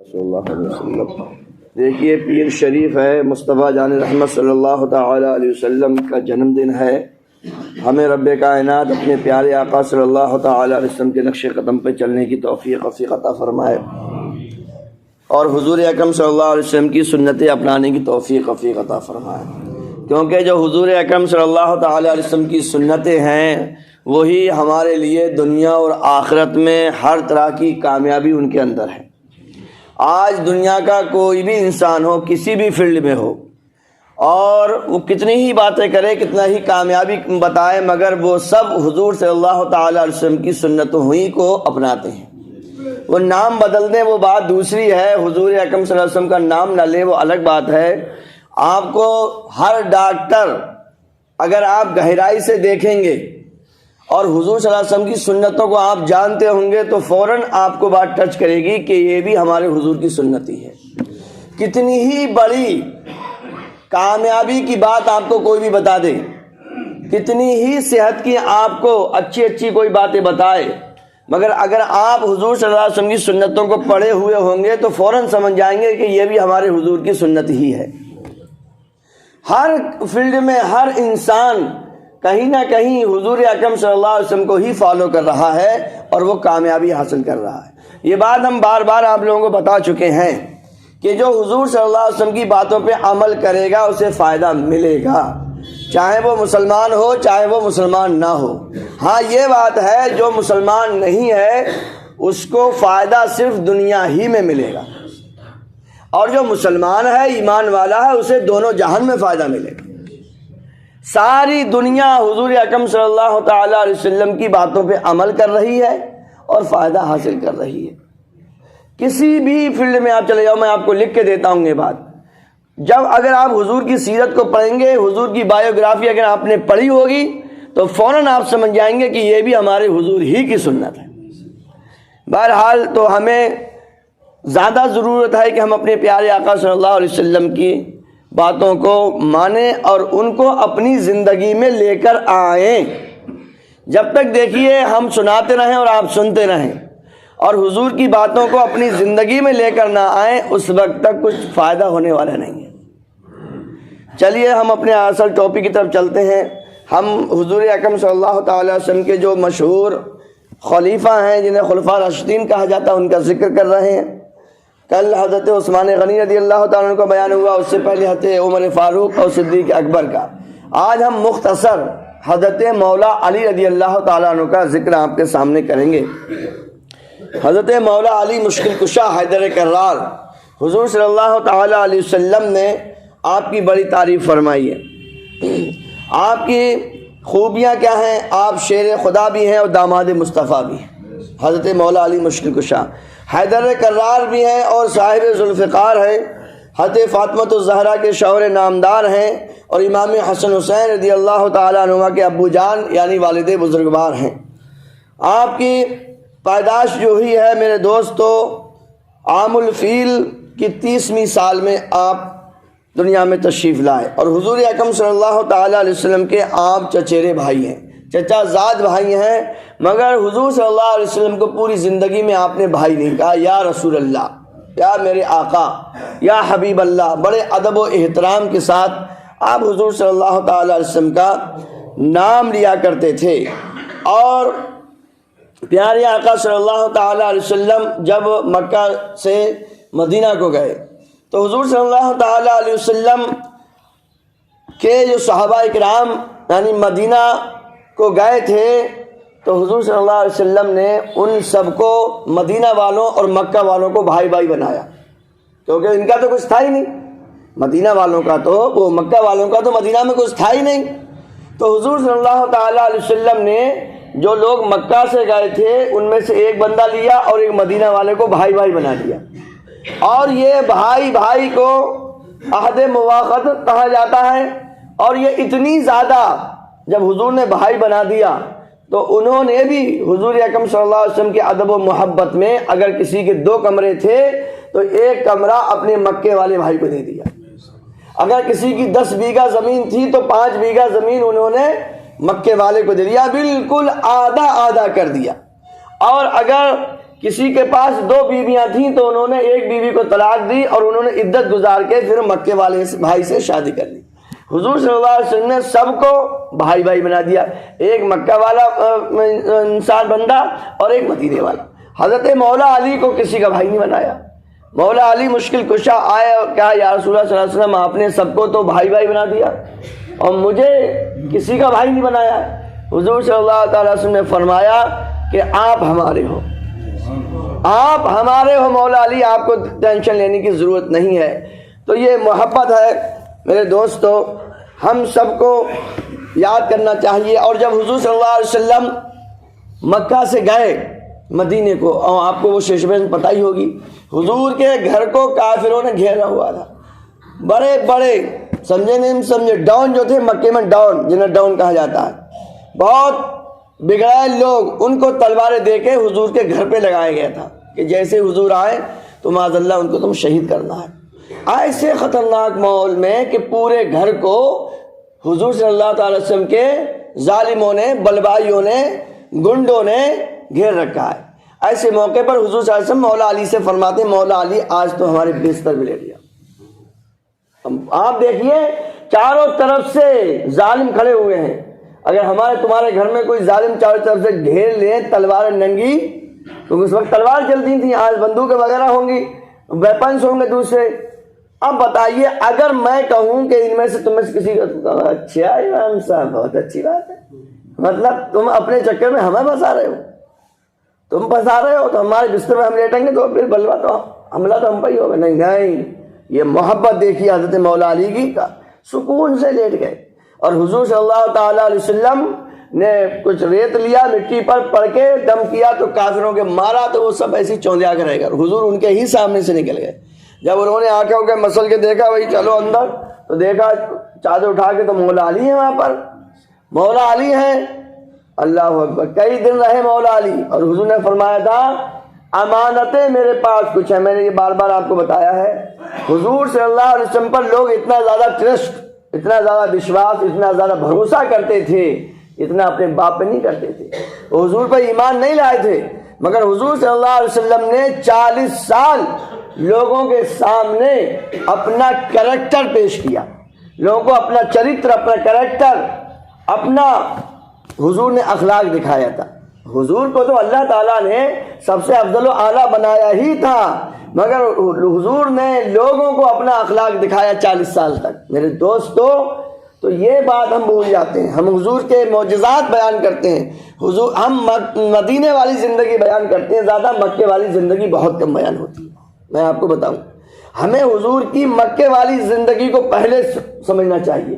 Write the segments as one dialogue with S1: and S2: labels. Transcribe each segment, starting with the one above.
S1: صلی اللہ علیہ وسلم۔ دیکھیے پیر شریف ہے، مصطفیٰ جان رحمت صلی اللہ تعالی علیہ وسلم کا جنم دن ہے۔ ہمیں رب کائنات اپنے پیارے آقا صلی اللہ تعالی علیہ وسلم کے نقش قدم پہ چلنے کی توفیق عطا فرمائے، اور حضور اکرم صلی اللہ علیہ وسلم کی سنتیں اپنانے کی توفیق عطا فرمائے، کیونکہ جو حضور اکرم صلی اللہ تعالی علیہ وسلم کی سنتیں ہیں وہی ہمارے لیے دنیا اور آخرت میں ہر طرح کی کامیابی ان کے اندر ہے۔ آج دنیا کا کوئی بھی انسان ہو، کسی بھی فیلڈ میں ہو، اور وہ کتنی ہی باتیں کرے، کتنا ہی کامیابی بتائے، مگر وہ سب حضور صلی اللہ تعالی علیہ وسلم کی سنتوں ہی کو اپناتے ہیں۔ وہ نام بدل دیں وہ بات دوسری ہے، حضور اکرم صلی اللہ علیہ وسلم کا نام نہ لے وہ الگ بات ہے۔ آپ کو ہر ڈاکٹر اگر آپ گہرائی سے دیکھیں گے اور حضور صلی اللہ علیہ وسلم کی سنتوں کو آپ جانتے ہوں گے تو فوراً آپ کو بات ٹچ کرے گی کہ یہ بھی ہمارے حضور کی سنت ہی ہے۔ کتنی ہی بڑی کامیابی کی بات آپ کو کوئی بھی بتا دے، کتنی ہی صحت کی آپ کو اچھی کوئی باتیں بتائے، مگر اگر آپ حضور صلی اللہ علیہ وسلم کی سنتوں کو پڑھے ہوئے ہوں گے تو فوراً سمجھ جائیں گے کہ یہ بھی ہمارے حضور کی سنت ہی ہے۔ ہر فیلڈ میں ہر انسان کہیں نہ کہیں حضور اکرم صلی اللہ علیہ وسلم کو ہی فالو کر رہا ہے اور وہ کامیابی حاصل کر رہا ہے۔ یہ بات ہم بار بار آپ لوگوں کو بتا چکے ہیں کہ جو حضور صلی اللہ علیہ وسلم کی باتوں پہ عمل کرے گا اسے فائدہ ملے گا، چاہے وہ مسلمان ہو چاہے وہ مسلمان نہ ہو۔ ہاں یہ بات ہے جو مسلمان نہیں ہے اس کو فائدہ صرف دنیا ہی میں ملے گا، اور جو مسلمان ہے ایمان والا ہے اسے دونوں جہان میں فائدہ ملے گا۔ ساری دنیا حضور اکرم صلی اللہ تعالی علیہ وسلم کی باتوں پہ عمل کر رہی ہے اور فائدہ حاصل کر رہی ہے۔ کسی بھی فیلڈ میں آپ چلے جاؤ، میں آپ کو لکھ کے دیتا ہوں یہ بات، جب اگر آپ حضور کی سیرت کو پڑھیں گے، حضور کی بایوگرافی اگر آپ نے پڑھی ہوگی تو فوراً آپ سمجھ جائیں گے کہ یہ بھی ہمارے حضور ہی کی سنت ہے۔ بہرحال تو ہمیں زیادہ ضرورت ہے کہ ہم اپنے پیارے آقا صلی اللہ علیہ وسلم کی باتوں کو مانیں اور ان کو اپنی زندگی میں لے کر آئیں۔ جب تک دیکھیے ہم سناتے رہیں اور آپ سنتے رہیں اور حضور کی باتوں کو اپنی زندگی میں لے کر نہ آئیں، اس وقت تک کچھ فائدہ ہونے والا نہیں ہے۔ چلیے ہم اپنے اصل ٹاپک کی طرف چلتے ہیں۔ ہم حضور اکرم صلی اللہ تعالی وسلم کے جو مشہور خلیفہ ہیں جنہیں خلفاء راشدین کہا جاتا ہے ان کا ذکر کر رہے ہیں۔ کل حضرت عثمان غنی رضی اللہ تعالیٰ عنہ کا بیان ہوا، اس سے پہلے حضرت عمر فاروق اور صدیق اکبر کا۔ آج ہم مختصر حضرت مولا علی رضی اللہ تعالیٰ عنہ کا ذکر آپ کے سامنے کریں گے۔ حضرت مولا علی مشکل کشا حیدر کرار، حضور صلی اللہ تعالی علیہ وسلم نے آپ کی بڑی تعریف فرمائی ہے۔ آپ کی خوبیاں کیا ہیں؟ آپ شیر خدا بھی ہیں اور داماد مصطفیٰ بھی ہیں۔ حضرت مولا علی مشکل کشا حیدر کرار بھی ہیں اور صاحب ذوالفقار ہیں، حضرت فاطمۃ الزہرا کے شوہر نامدار ہیں، اور امام حسن حسین رضی اللہ تعالیٰ عنہ کے ابو جان یعنی والد بزرگوار ہیں۔ آپ کی پیدائش جو ہوئی ہے میرے دوستو عام الفیل کی 30ویں سال میں آپ دنیا میں تشریف لائے، اور حضور اکرم صلی اللہ تعالی علیہ وسلم کے آپ چچیرے بھائی ہیں، چچا زاد بھائی ہیں، مگر حضور صلی اللہ علیہ وسلم کو پوری زندگی میں آپ نے بھائی نہیں کہا، یا رسول اللہ، یا میرے آقا، یا حبیب اللہ۔ بڑے ادب و احترام کے ساتھ آپ حضور صلی اللہ تعالی علیہ وسلم کا نام لیا کرتے تھے۔ اور پیارے آقا صلی اللہ تعالی علیہ وسلم جب مکہ سے مدینہ کو گئے تو حضور صلی اللہ تعالی علیہ وسلم کے جو صحابہ اکرام یعنی مدینہ کو گئے تھے تو حضور صلی اللہ علیہ وسلم نے ان سب کو، مدینہ والوں اور مکہ والوں کو بھائی بھائی بنایا، کیونکہ ان کا تو کچھ تھا ہی نہیں، مدینہ والوں کا تو وہ مکہ والوں کا تو مدینہ میں کچھ تھا ہی نہیں۔ تو حضور صلی اللہ تعالی علیہ وسلم نے جو لوگ مکہ سے گئے تھے ان میں سے ایک بندہ لیا اور ایک مدینہ والے کو بھائی بھائی بنا دیا، اور یہ بھائی بھائی کو عہد مواخت کہا جاتا ہے۔ اور یہ اتنی زیادہ جب حضور نے بھائی بنا دیا تو انہوں نے بھی حضور اکرم صلی اللہ علیہ وسلم کے ادب و محبت میں اگر کسی کے 2 کمرے تھے تو 1 کمرہ اپنے مکے والے بھائی کو دے دیا، اگر کسی کی 10 بیگھہ زمین تھی تو 5 بیگھہ زمین انہوں نے مکے والے کو دے دیا، بالکل آدھا آدھا کر دیا۔ اور اگر کسی کے پاس 2 بیویاں تھیں تو انہوں نے ایک بیوی کو طلاق دی اور انہوں نے عدت گزار کے پھر مکے والے بھائی سے شادی کر لی۔ حضور صلی اللہ علیہ وسلم نے سب کو بھائی بھائی بنا دیا، ایک مکہ والا انسان بندہ اور ایک مدینے والا۔ حضرت مولا علی کو کسی کا بھائی نہیں بنایا۔ مولا علی مشکل کشا آئے اور کہا یا رسول اللہ صلی اللہ علیہ وسلم آپ نے سب کو تو بھائی بھائی بنا دیا اور مجھے کسی کا بھائی نہیں بنایا۔ حضور صلی اللہ تعالی وسلم نے فرمایا کہ آپ ہمارے ہو، آپ ہمارے ہو مولا علی، آپ کو ٹینشن لینے کی ضرورت نہیں ہے۔ تو یہ محبت ہے میرے دوستو، ہم سب کو یاد کرنا چاہیے۔ اور جب حضور صلی اللہ علیہ وسلم مکہ سے گئے مدینے کو، اور آپ کو وہ سچویشن پتہ ہی ہوگی، حضور کے گھر کو کافروں نے گھیرا ہوا تھا، بڑے بڑے سمجھے نہیں سمجھے ڈاؤن جو تھے مکے میں، ڈاؤن جنہیں ڈاؤن کہا جاتا ہے، بہت بگڑائے لوگ، ان کو تلواریں دے کے حضور کے گھر پہ لگایا گیا تھا کہ جیسے حضور آئے تو معاذ اللہ ان کو تم شہید کرنا ہے۔ ایسے خطرناک ماحول میں کہ پورے گھر کو حضور صلی اللہ تعالی وسلم کے ظالموں نے، بلبائیوں نے، گنڈوں نے گھیر رکھا ہے۔ ایسے موقع پر حضور صلی اللہ علیہ وسلم مولا علی سے فرماتے ہیں مولا علی آج تو ہمارے بستر بھی لے لیا۔ آپ دیکھیے چاروں طرف سے ظالم کھڑے ہوئے ہیں، اگر ہمارے تمہارے گھر میں کوئی ظالم چاروں طرف سے گھیر لے تلوار ننگی، تو اس وقت تلوار چلتی تھی، آج بندوقیں وغیرہ ہوں گی، ویپنس ہوں گے دوسرے۔ اب بتائیے اگر میں کہوں کہ ان میں سے تم میں سے کسی کا، اچھا امام صاحب بہت اچھی بات ہے، مطلب تم اپنے چکر میں ہمیں پھنسا رہے ہو، تم پھنسا رہے ہو تو ہمارے بستر میں ہم لیٹیں گے تو پھر بلوا تو حملہ تو ہم پہ ہی ہوگا۔ نہیں نہیں، یہ محبت دیکھی حضرت مولا علی کی کا، سکون سے لیٹ گئے۔ اور حضور صلی اللہ تعالی علیہ وسلم نے کچھ ریت لیا، مٹی پر پڑ کے دم کیا تو کافروں کے مارا تو وہ سب ایسی چوندیا کر رہ گئے، حضور ان کے ہی سامنے سے نکل گئے۔ جب انہوں نے آنکھوں کے مسل کے دیکھا وہی چلو اندر، تو دیکھا چادر اٹھا کے تو مولا علی ہیں وہاں پر، مولا علی ہیں۔ اللہ اکبر، کئی دن رہے مولا علی، اور حضور نے فرمایا تھا امانتیں میرے پاس کچھ ہیں، میں نے یہ بار بار آپ کو بتایا ہے۔ حضور صلی اللہ علیہ وسلم پر لوگ اتنا زیادہ ٹرسٹ، اتنا زیادہ وشواس، اتنا زیادہ بھروسہ کرتے تھے، اتنا اپنے باپ پہ نہیں کرتے تھے۔ وہ حضور پہ ایمان نہیں لائے تھے، مگر حضور صلی اللہ علیہ وسلم نے 40 سال لوگوں کے سامنے اپنا کریکٹر پیش کیا، لوگوں کو اپنا چرتر، اپنا کریکٹر، اپنا حضور نے اخلاق دکھایا تھا۔ حضور کو تو اللہ تعالیٰ نے سب سے افضل و اعلیٰ بنایا ہی تھا، مگر حضور نے لوگوں کو اپنا اخلاق دکھایا 40 سال تک۔ میرے دوستو، تو یہ بات ہم بھول جاتے ہیں، ہم حضور کے معجزات بیان کرتے ہیں، حضور ہم مدینے والی زندگی بیان کرتے ہیں، زیادہ مکے والی زندگی بہت کم بیان ہوتی ہے۔ میں آپ کو بتاؤں، ہمیں حضور کی مکے والی زندگی کو پہلے سمجھنا چاہیے۔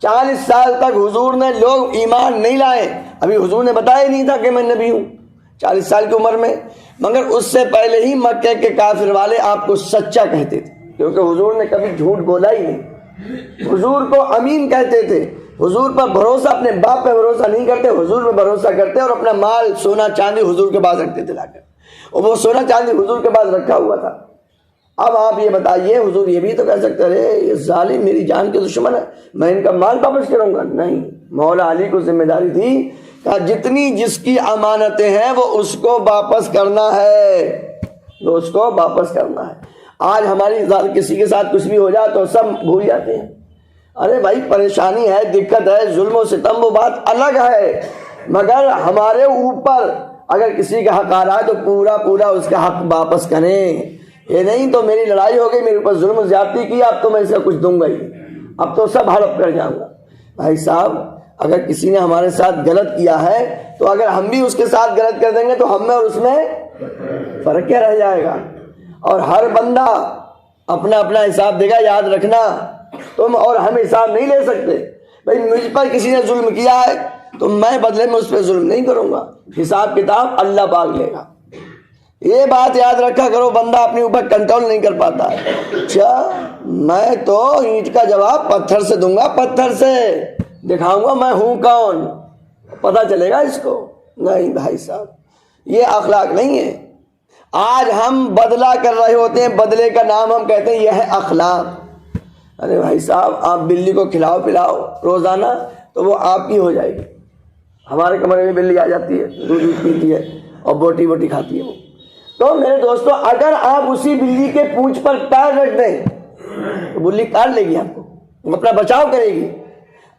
S1: 40 سال تک حضور نے لوگ ایمان نہیں لائے، ابھی حضور نے بتایا نہیں تھا کہ میں نبی ہوں 40 سال کی عمر میں، مگر اس سے پہلے ہی مکے کے کافر والے آپ کو سچا کہتے تھے، کیونکہ حضور نے کبھی جھوٹ بولا ہی نہیں۔ حضور کو امین کہتے تھے، حضور پر بھروسہ، اپنے باپ پہ بھروسہ نہیں کرتے، حضور پہ بھروسہ کرتے، اور اپنا مال سونا چاندی حضور کے پاس رکھتے تھے لا کر، اور وہ سونا چاندی حضور کے پاس رکھا ہوا تھا۔ اب آپ یہ بتائیے، حضور یہ بھی تو کہہ سکتے رہے یہ ظالم میری جان کے دشمن ہے، میں ان کا مال واپس کروں گا؟ نہیں، مولا علی کو ذمہ داری تھی کہ جتنی جس کی امانتیں ہیں وہ اس کو واپس کرنا ہے، وہ اس کو واپس کرنا ہے۔ آج ہماری کسی کے ساتھ کچھ بھی ہو جائے تو سب بھول جاتے ہیں، ارے بھائی پریشانی ہے، دقت ہے، ظلم و ستم، وہ بات الگ ہے، مگر ہمارے اوپر اگر کسی کا حق آ رہا ہے تو پورا پورا اس کا حق واپس کریں۔ یہ نہیں تو میری لڑائی ہو گئی، میرے اوپر ظلم و زیادتی کی، اب تو میں اسے کچھ دوں گا ہی، اب تو سب ہڑپ کر جاؤں گا۔ بھائی صاحب، اگر کسی نے ہمارے ساتھ غلط کیا ہے تو اگر ہم بھی اس کے ساتھ غلط کر دیں گے تو ہم میں اور اس میں فرق کیا رہ جائے گا؟ اور ہر بندہ اپنا اپنا حساب دے گا، یاد رکھنا، تم اور ہم حساب نہیں لے سکتے۔ بھائی مجھ پر کسی نے ظلم کیا ہے تو میں بدلے میں اس پہ ظلم نہیں کروں گا، حساب کتاب اللہ پاک لے گا۔ یہ بات یاد رکھا کرو، بندہ اپنے اوپر کنٹرول نہیں کر پاتا ہے۔ اچھا میں تو اینٹ کا جواب پتھر سے دوں گا، پتھر سے دکھاؤں گا میں ہوں کون، پتہ چلے گا اس کو؟ نہیں بھائی صاحب، یہ اخلاق نہیں ہے۔ آج ہم بدلہ کر رہے ہوتے ہیں، بدلے کا نام ہم کہتے ہیں یہ ہے اخلاق۔ ارے بھائی صاحب، آپ بلی کو کھلاؤ پلاؤ روزانہ تو وہ آپ کی ہو جائے گی۔ ہمارے کمرے میں بلی آ جاتی ہے، دودھ پیتی ہے اور بوٹی کھاتی ہے وہ، تو میرے دوستو اگر آپ اسی بلی کے پونچھ پر پیر رکھ دیں تو بلی کاٹ لے گی آپ کو, اپنا بچاؤ کرے گی.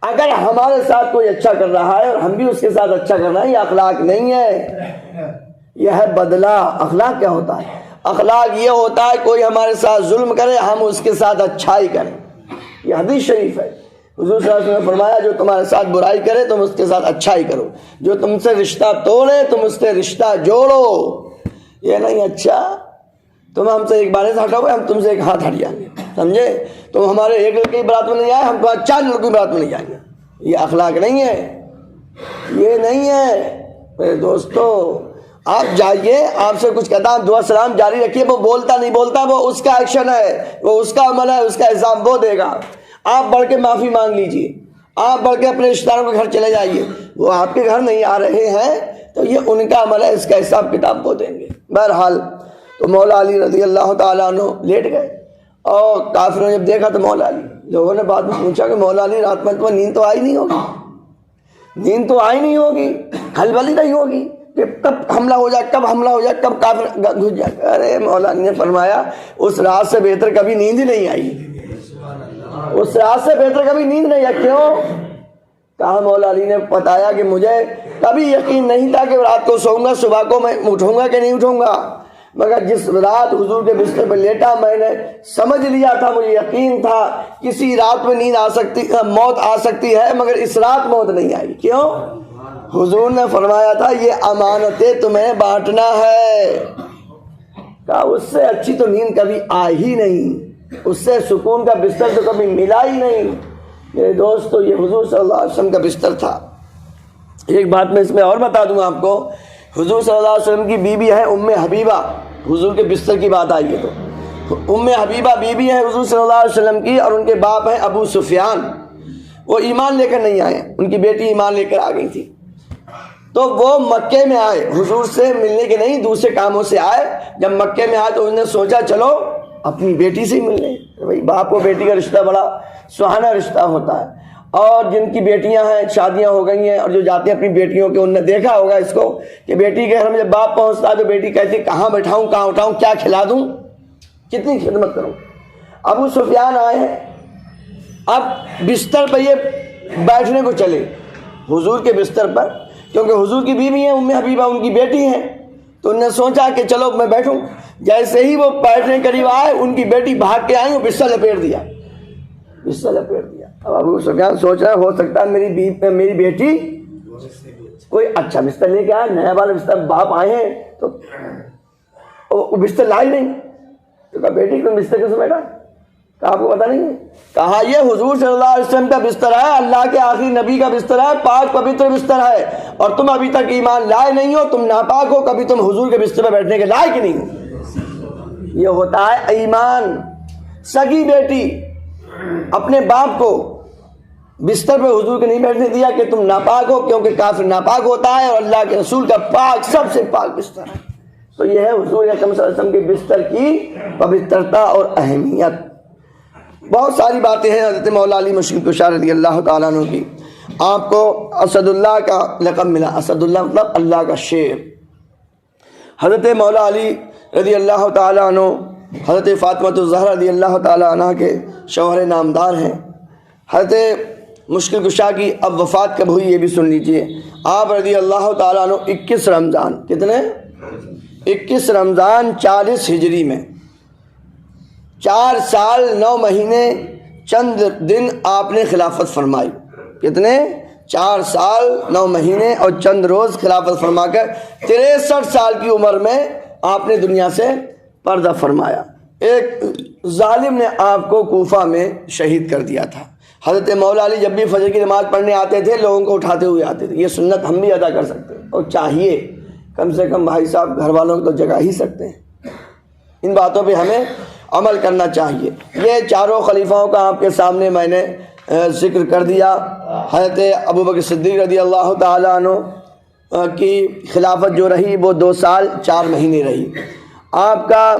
S1: اگر ہمارے ساتھ کوئی اچھا کر رہا ہے اور ہم بھی اس کے ساتھ اچھا کر رہے ہیں, یہ اخلاق نہیں ہے, یہ ہے بدلہ. اخلاق کیا ہوتا ہے؟ اخلاق یہ ہوتا ہے کوئی ہمارے ساتھ ظلم کرے ہم اس کے ساتھ اچھائی کریں. یہ حدیث شریف ہے. حضور صلی اللہ علیہ وسلم نے فرمایا جو تمہارے ساتھ برائی کرے تم اس کے ساتھ اچھائی کرو, جو تم سے رشتہ توڑے تم اس سے رشتہ جوڑو. یہ نہیں اچھا تم ہم سے ایک بارے سے ہٹو گے, ہم تم سے ایک ہاتھ ہٹ جائیں گے, سمجھے؟ تم ہمارے ایک لڑکے کی برات میں نہیں آئے, ہم تو 4 لڑکوں کی برات میں نہیں جائیں گے. یہ اخلاق نہیں ہے, یہ نہیں ہے. میرے دوستو آپ جائیے, آپ سے کچھ کہتا ہم دعا سلام جاری رکھیے, وہ بولتا نہیں بولتا وہ اس کا ایکشن ہے, وہ اس کا عمل ہے, اس کا الزام وہ دے گا. آپ بڑھ کے معافی مانگ لیجئے, آپ بڑھ کے اپنے رشتہ داروں کے گھر چلے جائیے, وہ آپ کے گھر نہیں آ رہے ہیں تو یہ ان کا عمل ہے, اس کا حساب کتاب وہ دیں گے. بہرحال تو مولا علی رضی اللہ تعالیٰ عنہ لیٹ گئے, اور کافروں نے جب دیکھا تو مولا علی, لوگوں نے بعد میں پوچھا کہ مولا علی رات میں تمہیں نیند تو آئی نہیں ہوگی, نیند تو آئی نہیں ہوگی, ہلبلی نہیں ہوگی کہ کب حملہ ہو جائے, کب حملہ ہو جائے, کب کافر گھس جائے. ارے مولا علی نے فرمایا اس رات سے بہتر کبھی نیند ہی نہیں آئی, اس رات سے بہتر کبھی نیند نہیں آئی. کیوں؟ کہا مولا علی نے بتایا کہ مجھے کبھی یقین نہیں تھا کہ رات کو سوؤں گا, صبح کو میں اٹھوں گا کہ نہیں اٹھوں گا, مگر جس رات حضور کے بستر پر لیٹا میں نے سمجھ لیا تھا, مجھے یقین تھا کسی رات میں نیند آ سکتی, موت آ سکتی ہے, مگر اس رات موت نہیں آئی. کیوں؟ حضور نے فرمایا تھا یہ امانتیں تمہیں بانٹنا ہے. کہا اس سے اچھی تو نیند کبھی آئی ہی نہیں, اس سے سکون کا بستر تو کبھی ملا ہی نہیں. میرے دوستو یہ حضور صلی اللہ علیہ وسلم کا بستر تھا. ایک بات میں اس میں اور بتا دوں آپ کو, حضور صلی اللہ علیہ وسلم کی بیوی ہے ام حبیبہ. حضور کے بستر کی بات آئی ہے تو ام حبیبہ بیوی ہے حضور صلی اللہ علیہ وسلم کی, اور ان کے باپ ہیں ابو سفیان. وہ ایمان لے کر نہیں آئے, ان کی بیٹی ایمان لے کر آ گئی تھی. تو وہ مکے میں آئے, حضور سے ملنے کے نہیں دوسرے کاموں سے آئے. جب مکے میں آئے تو انہوں نے سوچا چلو اپنی بیٹی سے ہی ملنے. بھائی باپ و بیٹی کا رشتہ بڑا سہانا رشتہ ہوتا ہے, اور جن کی بیٹیاں ہیں شادیاں ہو گئی ہیں اور جو جاتے ہیں اپنی بیٹیوں کے, انہوں نے دیکھا ہوگا اس کو کہ بیٹی کے گھر میں جب باپ پہنچتا ہے تو بیٹی کہتی کہاں بیٹھاؤں, کہاں اٹھاؤں, کیا کھلا دوں, کتنی خدمت کروں. ابو سفیان آئے ہیں, اب بستر پہ یہ بیٹھنے کو چلے حضور کے بستر پر, کیونکہ حضور کی بیوی ہیں ام حبیبہ, ان کی بیٹی ہیں, تو انہوں نے سوچا کہ چلو میں بیٹھوں. جیسے ہی وہ بیٹھنے قریب آئے ان کی بیٹی بھاگ کے آئی, وہ بستر لپیٹ دیا, بستر لپیٹ دیا. اب ابو سفیان سوچ رہا ہے ہو سکتا ہے میری بیٹی کوئی اچھا بستر لے کے آئے, نیا والا بستر, باپ آئے ہیں تو بستر لائی نہیں. تو کہا بیٹی تم بستر کیسے بیٹھا؟ کہا آپ کو پتا نہیں ہے؟ کہا یہ حضور صلی اللہ علیہ وسلم کا بستر ہے, اللہ کے آخری نبی کا بستر ہے, پاک پوتر بستر ہے, اور تم ابھی تک ایمان لائے نہیں ہو, تم ناپاک ہو, کبھی تم حضور کے بستر پہ بیٹھنے کے لائق ہی نہیں ہو. یہ ہوتا ہے ایمان. سگی بیٹی اپنے باپ کو بستر پہ حضور کے نہیں بیٹھنے دیا کہ تم ناپاک ہو, کیونکہ کافر ناپاک ہوتا ہے اور اللہ کے رسول کا پاک سب سے پاک بستر ہے. تو یہ ہے حضور اکرم صلی اللہ علیہ وسلم کے بستر کی پوترتا اور اہمیت. بہت ساری باتیں ہیں حضرت مولا علی مشکل کشا رضی اللہ تعالیٰ عنہ کی. آپ کو اسد اللہ کا لقب ملا, اسد اللہ مطلب اللہ کا شیر. حضرت مولا علی رضی اللہ تعالیٰ عنہ حضرت فاطمہ الزہرا رضی اللہ تعالیٰ عنہ کے شوہر نامدار ہیں. حضرت مشکل کشا کی اب وفات کب ہوئی یہ بھی سن لیجئے. آپ رضی اللہ تعالیٰ عنہ 21 رمضان, کتنے؟ 21 رمضان 40 ہجری میں, 4 سال 9 مہینے چند دن آپ نے خلافت فرمائی. کتنے؟ 4 سال 9 مہینے اور چند روز خلافت فرما کر 63 سال کی عمر میں آپ نے دنیا سے پردہ فرمایا. ایک ظالم نے آپ کو کوفہ میں شہید کر دیا تھا. حضرت مولا علی جب بھی فجر کی نماز پڑھنے آتے تھے لوگوں کو اٹھاتے ہوئے آتے تھے. یہ سنت ہم بھی ادا کر سکتے ہیں, اور چاہیے کم سے کم بھائی صاحب گھر والوں کو تو جگا ہی سکتے ہیں. ان باتوں پہ ہمیں عمل کرنا چاہیے. یہ چاروں خلیفاؤں کا آپ کے سامنے میں نے ذکر کر دیا. حضرت ابوبکر صدیق رضی اللہ تعالیٰ عنہ کی خلافت جو رہی وہ 2 سال 4 مہینے رہی. آپ کا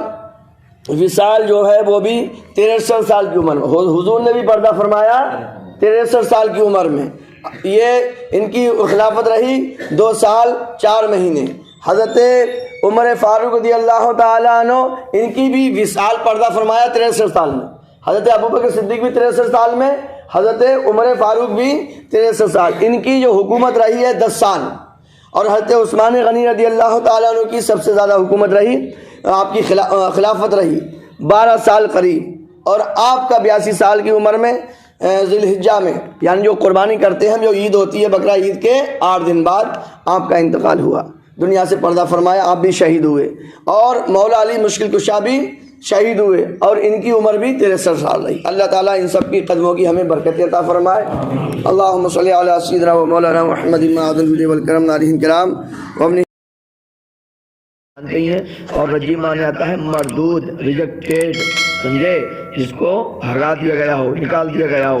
S1: وصال جو ہے وہ بھی 63 سال کی عمر میں, حضور نے بھی پردہ فرمایا 63 سال کی عمر میں. یہ ان کی خلافت رہی 2 سال 4 مہینے. حضرت عمر فاروق رضی اللہ تعالیٰ عنہ ان کی بھی وصال پردہ فرمایا 63 سال میں، حضرت ابوبکر صدیق بھی 63 سال میں، حضرت عمر فاروق بھی 63 سال، ان کی جو حکومت رہی ہے 10 سال، اور حضرت عثمان غنی رضی اللہ تعالیٰ عنہ کی سب سے زیادہ حکومت رہی، آپ کی خلافت رہی 12 سال قریب، اور آپ کا 82 سال کی عمر میں ذی الحجہ میں، یعنی جو قربانی کرتے ہیں جو عید ہوتی ہے بقرہ عید کے 8 دن بعد آپ کا انتقال ہوا، دنیا سے پردہ فرمایا، آپ بھی شہید ہوئے، اور مولا علی مشکل کشا بھی شہید ہوئے، اور ان کی عمر بھی 63 سال رہی۔ اللہ تعالیٰ ان سب کی قدموں کی ہمیں برکت عطا فرمائے۔ اللہم صلی علی سیدنا و مولانا محمد معاذ الجود والکرم علیہ الکرام وابن ہیں، اور رجیم مانے آتا ہے مردود، ریجیکٹیڈ، سمجھے، جس کو ہرا دیا گیا ہو، نکال دیا گیا ہو۔